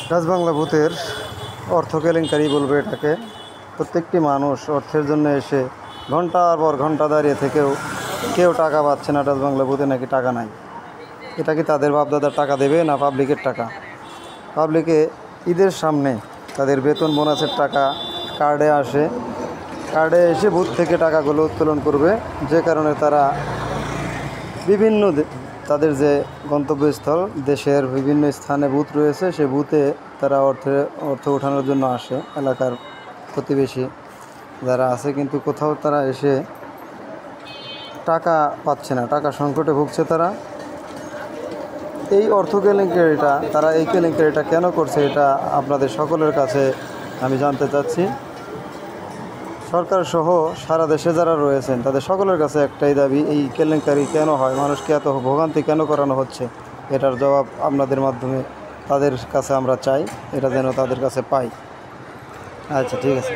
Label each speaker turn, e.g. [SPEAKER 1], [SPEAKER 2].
[SPEAKER 1] ডাচবাংলা ভূতের অর্থ কেলেঙ্কারি বলবে এটাকে। প্রত্যেকটি মানুষ অর্থের জন্য এসে ঘন্টার পর ঘন্টা দাঁড়িয়ে থেকেও কেউ টাকা পাচ্ছে না। ডাচবাংলা ভূতে নাকি টাকা নাই। এটা কি তাদের বাপদাদার টাকা দেবে না পাবলিকের টাকা? পাবলিকে ঈদের সামনে তাদের বেতন বোনাসের টাকা কার্ডে আসে, কার্ডে এসে বুথ থেকে টাকাগুলো উত্তোলন করবে, যে কারণে তারা বিভিন্ন তাদের যে গন্তব্যস্থল দেশের বিভিন্ন স্থানে বুথ রয়েছে, সে বুথে তারা অর্থ ওঠানোর জন্য আসে। এলাকার প্রতিবেশী যারা আছে, কিন্তু কোথাও তারা এসে টাকা পাচ্ছে না, টাকা সংকটে ভুগছে তারা। এই অর্থ কেলেঙ্কারিটা, তারা এই কেলেঙ্কারিটা কেন করছে, এটা আপনাদের সকলের কাছে আমি জানতে চাচ্ছি। সরকার সহ সারা দেশে যারা রয়েছেন তাদের সকলের কাছে একটাই দাবি, এই কেলেঙ্কারি কেন হয়, মানুষকে এত ভোগান্তি কেন করানো হচ্ছে, এটার জবাব আপনাদের মাধ্যমে তাদের কাছে আমরা চাই, এটা যেন তাদের কাছে পাই। আচ্ছা, ঠিক আছে।